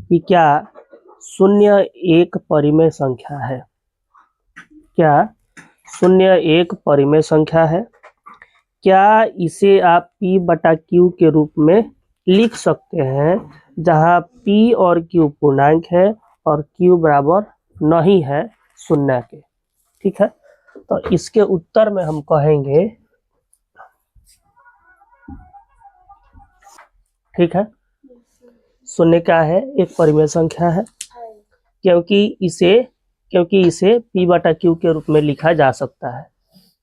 कि क्या शून्य एक परिमेय संख्या है? क्या शून्य एक परिमेय संख्या है? क्या इसे आप P बटा Q के रूप में लिख सकते हैं, जहां P और Q पूर्णांक है और Q बराबर नहीं है शून्य के? ठीक है, तो इसके उत्तर में हम कहेंगे, ठीक है, शून्य क्या है? एक परिमेय संख्या है, क्योंकि इसे P बटा Q के रूप में लिखा जा सकता है,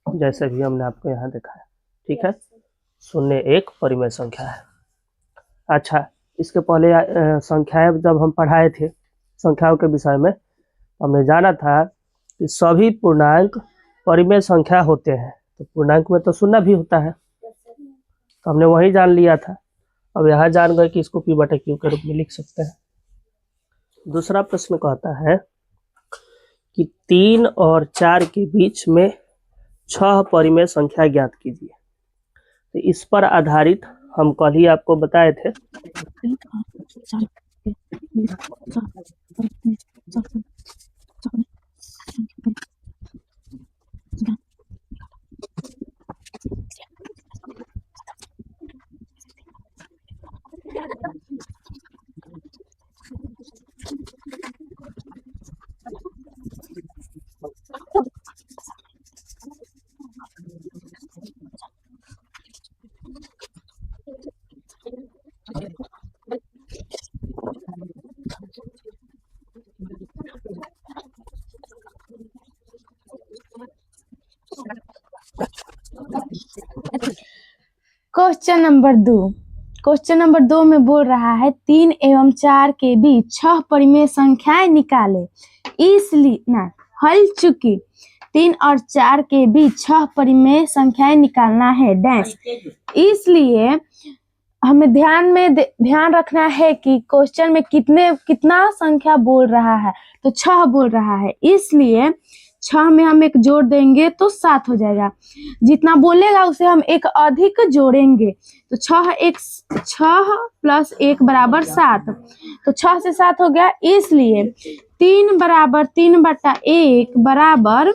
जैसे भी हमने आपको यहाँ देखा है। ठीक है, शून्य एक परिमेय संख्या है। अच्छा, इसके पहले संख्याएं जब हम पढ़ाए थे, संख्याओं के विषय में, हमने जाना था कि सभी पूर्णांक परिमेय संख्या होते हैं, तो पूर्णांक में तो शून्य भी होता है, तो हमने वही जान लिया था। अब यहाँ जान गए कि इसको P बटा Q के रूप में लिख सकते हैं। दूसरा प्रश्न कहता है कि 3 और 4 के बीच में 6 परिमेय संख्या ज्ञात कीजिए। तो इस पर आधारित हम कल ही आपको बताए थे। क्वेश्चन नंबर 2 में बोल रहा है 3 एवं 4 के बीच 6 परिमेय संख्याएं निकाले। इसलिए ना हल चुकी 3 और 4 के बीच 6 परिमेय संख्याएं निकालना है डैश। इसलिए हमें ध्यान रखना है कि क्वेश्चन में कितना संख्या बोल रहा है, तो 6 बोल रहा है, इसलिए 6 में हम एक जोड़ देंगे तो 7 हो जाएगा। जितना बोलेगा उसे हम एक अधिक जोड़ेंगे, तो 6 प्लस 1 बराबर 7, तो 6 से 7 हो गया। इसलिए 3 बराबर 3 बटा 1 बराबर,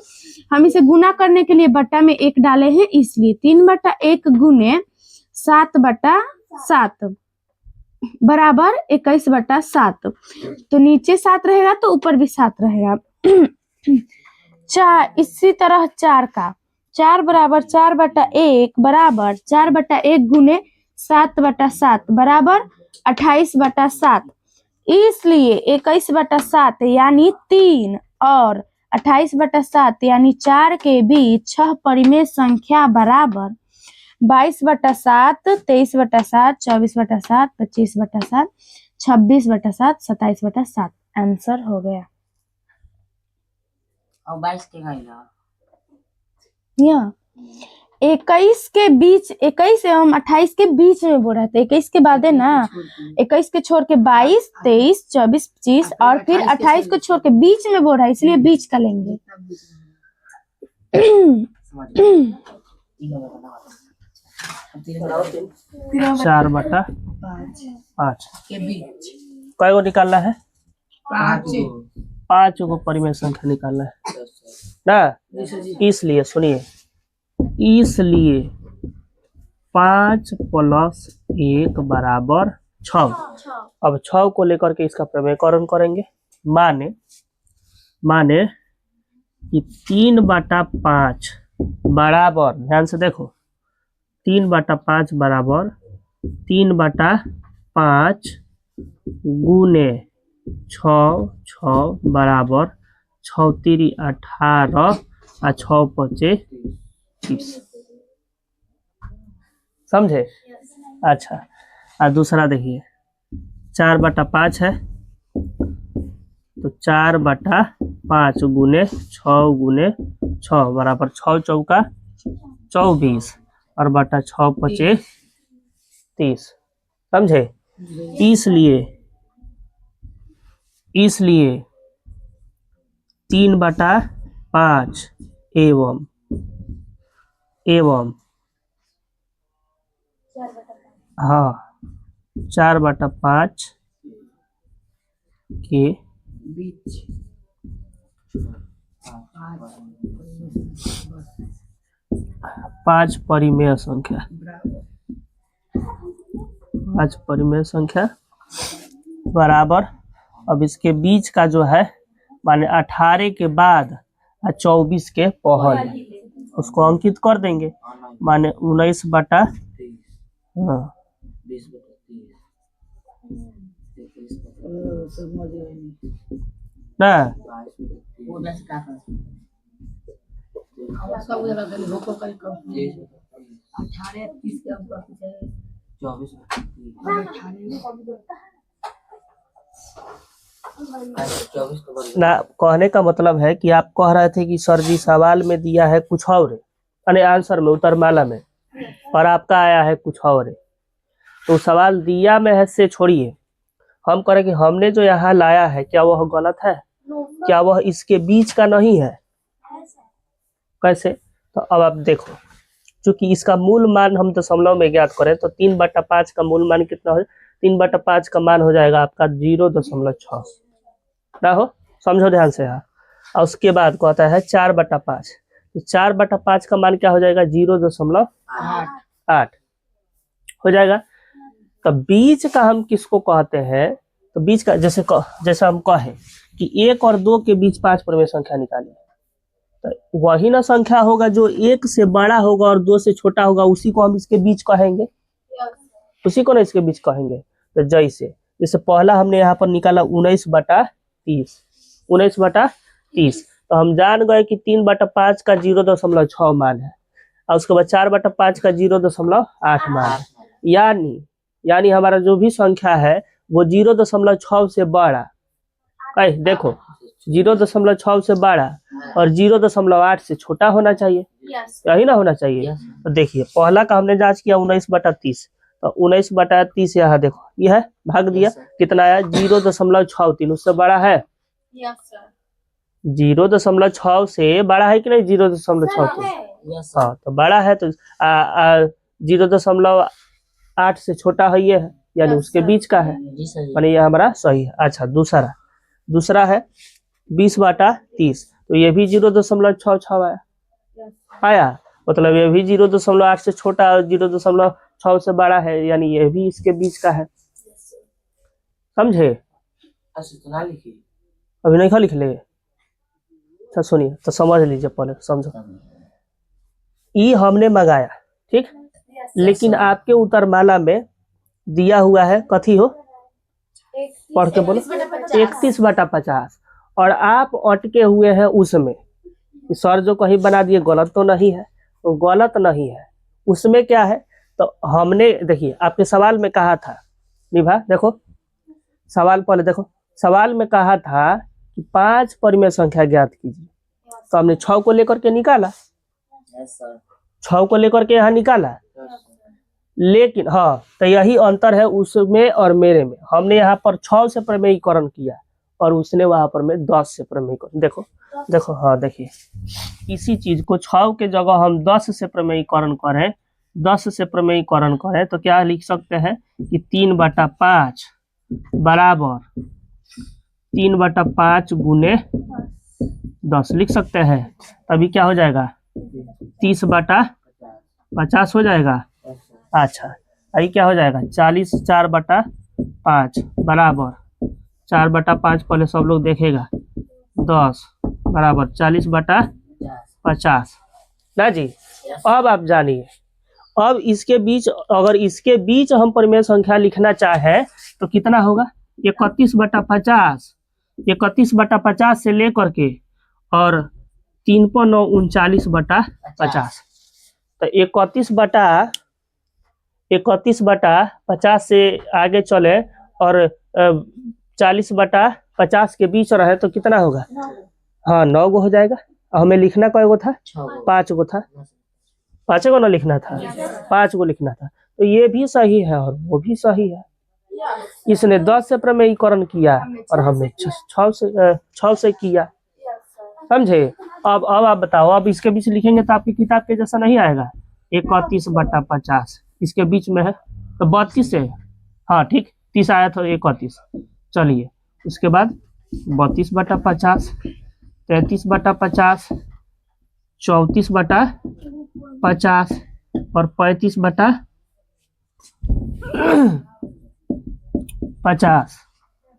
हम इसे गुना करने के लिए बट्टा में 1 डाले हैं, इसलिए 3 बटा 1 गुने 7 बटा 7 बराबर 21 बटा 7। तो नीचे 7 रहेगा तो ऊपर भी 7 रहेगा। 4 इसी तरह 4 बराबर 4 बटा 1 बराबर 4 बटा 1 गुने 7 बटा 7 बराबर 28 बटा 7। इसलिए 21 बटा 7 यानी 3 और 28 बटा 7 यानी 4 के बीच 6 परिमेय संख्या बराबर 22 बटा 7, 23 बटा 7, 24 बटा 7, 25 बटा 7, 26 बटा 7, 27 बटा 7 आंसर हो गया। और 22 के यहाँ 21 के बीच, 21 एवं 28 के बीच में बोल रहे थे, 21 के बाद है ना, 21 के छोड़ के 22, 23, 24, 25 और फिर 28 को छोड़ के बीच में बोल रहा है, इसलिए बीच का लेंगे। 4 बटा 5 के बीच कई गो निकालना है? 5 गो परिमेय संख्या निकालना है ना। इसलिए सुनिए, इसलिए 5 प्लस 1 बराबर 6। अब 6 को लेकर के इसका प्रमेयकरण करेंगे। माने कि 3 बटा 5 बराबर, ध्यान से देखो, 3 बटा 5 बराबर 3 बटा 5 गुने 6 बराबर 6 तिरी 18 और 6 पचे 30। समझे? अच्छा, और दूसरा देखिए, 4 बटा 5 है, तो 4 बटा 5 गुने 6 बराबर 6 चौका 24 और बटा 6 पचे 30। समझे? इसलिए 3 बटा 5 एवं 4 बटा 5 के बीच 5 परिमेय संख्या, 5 परिमेय संख्या बराबर, अब इसके बीच का जो है माने 18 के बाद 24 के पहले उसको अंकित कर देंगे, माने 19 बटा, हाँ समझ ना, सब जगह गली होको कहीं कम 18 30 के अब 24 ना। कहने का मतलब है कि आप कह रहे थे कि सर जी सवाल में दिया है कुछ और, यानी आंसर में उत्तरमाला में, और आपका आया है कुछ और। तो सवाल दिया में है से छोड़िए, हम कह रहे कि हमने जो यहाँ लाया है क्या वह गलत है, क्या वह इसके बीच का नहीं है? कैसे? तो अब आप देखो, चूंकि इसका मूल मान हम दशमलव में ज्ञात करें तो 3/5 का मूल मान कितना हो, 3/5 का मान हो जाएगा आपका 0.6 ना हो, समझो ध्यान से यहाँ। और उसके बाद कहता है 4/5, तो 4/5 का मान क्या हो जाएगा, 0.8 हो जाएगा। तो बीच का हम किसको कहते हैं, तो बीच का जैसे हम कहें कि 1 और 2 के बीच 5 परिमेय संख्या निकालिए, तो वही ना संख्या होगा जो 1 से बड़ा होगा और 2 से छोटा होगा, उसी को हम इसके बीच कहेंगे, उसी को ना इसके बीच कहेंगे। तो जैसे पहला हमने यहाँ पर निकाला 19/30, 19/30, तो हम जान गए कि 3/5 का 0.6 मान है, और उसके बाद 4/5 का 0.8 मान है, यानी हमारा जो भी संख्या है वो 0.6 से बड़ा, देखो 0.6 से बड़ा और 0.8 से छोटा होना चाहिए, यही ना होना चाहिए। तो देखिए पहला का हमने जांच किया 19/30, तो 19/30 यहाँ देखो यह है, भाग दिया, कितना आया 0.63, उससे बड़ा है 0.6 से बड़ा है कि नहीं, 0.6, हाँ तो बड़ा है, तो 0.8 से छोटा है ये है, यानी उसके बीच का है, यानी ये हमारा सही है। अच्छा दूसरा है 20/30, तो ये भी 0.66 आया, मतलब ये भी 0.8 से छोटा और 0.6 से बड़ा है, यानी ये भी इसके बीच का है, समझे? अभी नहीं लिख ले, अच्छा सुनिए तो समझ लीजिए, पहले समझो। ई हमने मंगाया, ठीक, लेकिन आपके उत्तरमाला में दिया हुआ है कथी हो, पढ़ के बोलो, 31/50, और आप अटके हुए हैं उसमें, सर जो कहीं बना दिए गलत तो नहीं है, तो गलत नहीं है, उसमें क्या है, तो हमने देखिए आपके सवाल में कहा था, निभा देखो सवाल पहले देखो, सवाल में कहा था कि 5 परिमेय संख्या ज्ञात कीजिए, तो हमने 6 को लेकर के निकाला, 6 को लेकर के यहाँ निकाला, लेकिन हाँ तो यही अंतर है उसमें और मेरे में, हमने यहाँ पर 6 से प्रमेयीकरण किया और उसने वहां पर में 10 से प्रमेयीकरण, देखो हाँ देखिए, इसी चीज को 6 के जगह हम 10 से प्रमेयीकरण करें, 10 से प्रमेयीकरण करें तो क्या लिख सकते हैं कि 3/5 बराबर 3/5 गुने 10 लिख सकते हैं, तभी क्या हो जाएगा 30/50 हो जाएगा। अच्छा अभी क्या हो जाएगा 40 4/5 बराबर 4/5, पहले सब लोग देखेगा 10 बराबर 40/50 ना जी। अब आप जानिए, अब इसके बीच, अगर इसके बीच हम परिमेय संख्या लिखना चाहे तो कितना होगा, 31/50, 31/50 से लेकर के और 3×9 39/50, तो 31/50 से आगे चले और 40/50 के बीच रहे तो कितना होगा, हाँ 9 गो हो जाएगा। हमें लिखना कई गो था, 5 गो था, 5 गो ना लिखना था, 5 गो लिखना था, तो ये भी सही है और वो भी सही है। इसने 10 से प्रमेयीकरण किया और हमने 6 से किया, समझे? अब आप बताओ, अब इसके बीच लिखेंगे तो आपकी किताब के जैसा नहीं आएगा, 31/50 इसके बीच में है तो 32 से, हाँ ठीक 30 आया था 31, चलिए उसके बाद 32/50, 33/50, 34/50 और 35/50।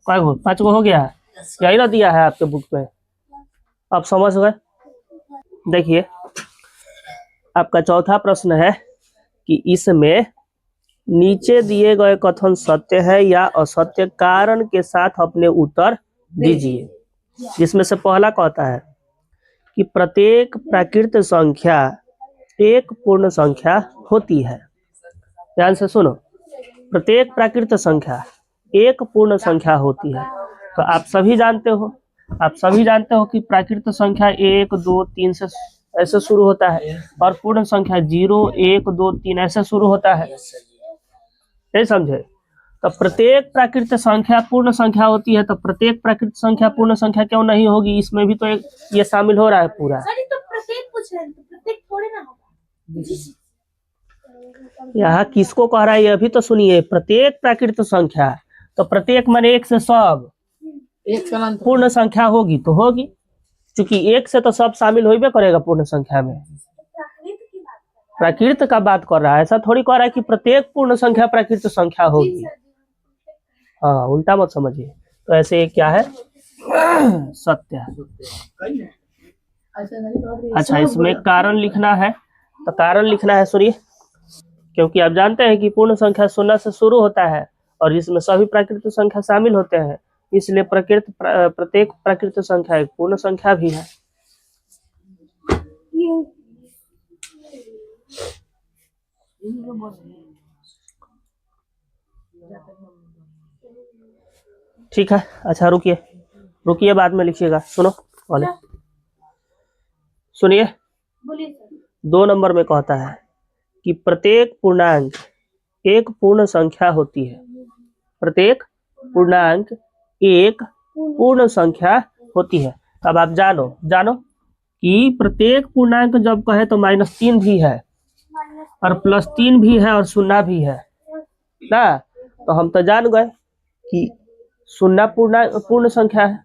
कई गो? 5 गो हो गया है। यही ना दिया है आपके बुक में, आप समझ गए। देखिए आपका चौथा प्रश्न है कि इसमें नीचे दिए गए कथन सत्य है या असत्य, कारण के साथ अपने उत्तर दीजिए। जिसमें से पहला कहता है कि प्रत्येक प्राकृत संख्या एक पूर्ण संख्या होती है। ध्यान से सुनो, प्रत्येक प्राकृत संख्या एक पूर्ण संख्या होती है। तो आप सभी जानते हो कि प्राकृत संख्या 1 2 3 से ऐसे शुरू होता है और पूर्ण संख्या 0 1 2 3 ऐसे शुरू होता है। नहीं समझे? तो प्रत्येक प्राकृत संख्या पूर्ण संख्या होती है, तो प्रत्येक प्राकृत संख्या पूर्ण संख्या क्यों नहीं होगी? इसमें भी तो एक ये शामिल हो रहा है पूरा। सर तो प्रत्येक पूछ रहे हैं, तो प्रत्येक थोड़ी ना होगा। यहाँ किसको कह रहा है ये भी तो सुनिए। प्रत्येक प्राकृत संख्या, तो प्रत्येक माने एक से सब, एक समान पूर्ण संख्या होगी तो होगी, क्योंकि एक से तो सब शामिल होइबे करेगा पूर्ण संख्या में। प्राकृत का बात कर रहा है, ऐसा थोड़ी कह रहा है कि प्रत्येक पूर्ण संख्या प्राकृत संख्या होगी। हाँ, उल्टा मत समझिए। तो ऐसे क्या है? सत्य है। अच्छा, इसमें कारण लिखना है, तो कारण लिखना है, सुनिए। क्योंकि आप जानते हैं कि पूर्ण संख्या 0 से शुरू होता है और इसमें सभी प्राकृत संख्या शामिल होते हैं, इसलिए प्रत्येक प्राकृत संख्या एक पूर्ण संख्या भी है। ठीक है, अच्छा रुकिए बाद में लिखिएगा। सुनो वाले, सुनिए। 2 नंबर में कहता है कि प्रत्येक पूर्णांक एक पूर्ण संख्या होती है। प्रत्येक पूर्णांक एक पूर्ण संख्या होती है। अब आप जानो कि प्रत्येक पूर्णांक जब कहे तो -3 भी है और +3 भी है और 0 भी है ना। तो हम तो जान गए कि 0 पूर्ण संख्या है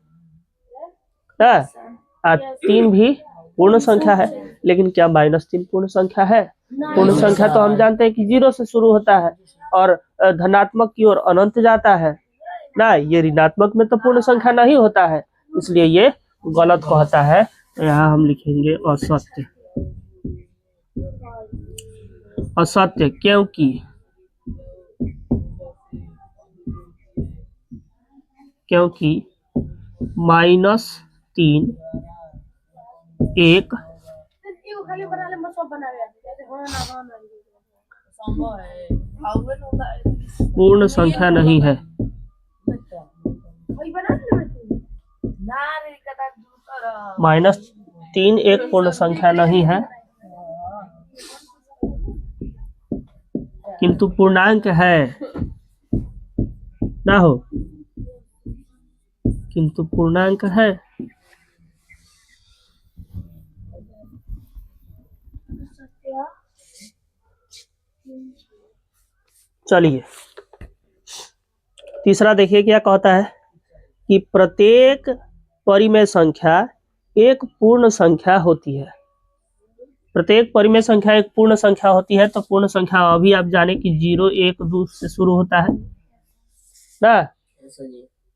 ना, और 3 भी पूर्ण संख्या है। लेकिन क्या -3 पूर्ण संख्या है? पूर्ण संख्या तो हम जानते हैं कि 0 से शुरू होता है और धनात्मक की ओर अनंत जाता है ना। ये ऋणात्मक में तो पूर्ण संख्या नहीं होता है, इसलिए ये गलत कहता है। तो यहाँ हम लिखेंगे असत्य। असत्य क्योंकि -3 एक पूर्ण संख्या नहीं है। -3 एक पूर्ण संख्या नहीं है, किंतु पूर्णांक है ना हो, किंतु पूर्णांक है। चलिए तीसरा देखिए क्या कहता है कि प्रत्येक परिमेय संख्या एक पूर्ण संख्या होती है। प्रत्येक परिमेय संख्या एक पूर्ण संख्या होती है। तो पूर्ण संख्या अभी आप जाने कि 0 1 2 से शुरू होता है ना।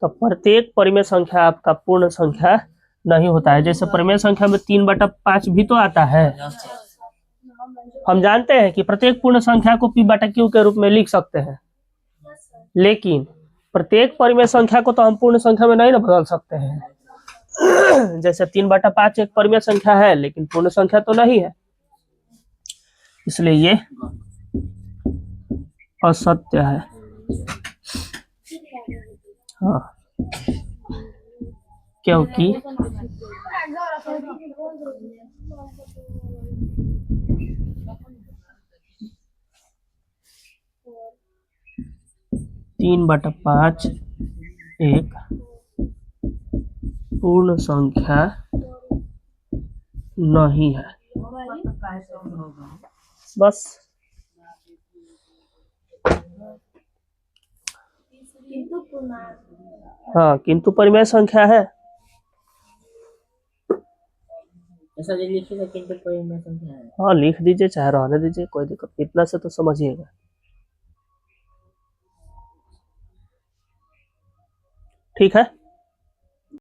तो प्रत्येक परिमेय संख्या आपका पूर्ण संख्या नहीं होता है। जैसे परिमेय संख्या में 3/5 भी तो आता है। हम जानते हैं कि प्रत्येक पूर्ण संख्या को p/q के रूप में लिख सकते हैं, लेकिन प्रत्येक परिमेय संख्या को तो हम पूर्ण संख्या में नहीं ना बदल सकते हैं। जैसे 3/5 एक परिमेय संख्या है, लेकिन पूर्ण संख्या तो नहीं है, इसलिए ये असत्य है। हाँ, क्योंकि तीन बटा 5 एक पूर्ण संख्या नहीं है। बस हाँ, किंतु परिमेय संख्या है। ऐसा जो लिखिएगा किंतु परिमेय संख्या है। हाँ, लिख दीजिए चाहे रहने दीजिए, कोई दिक्कत, इतना से तो समझिएगा। ठीक है।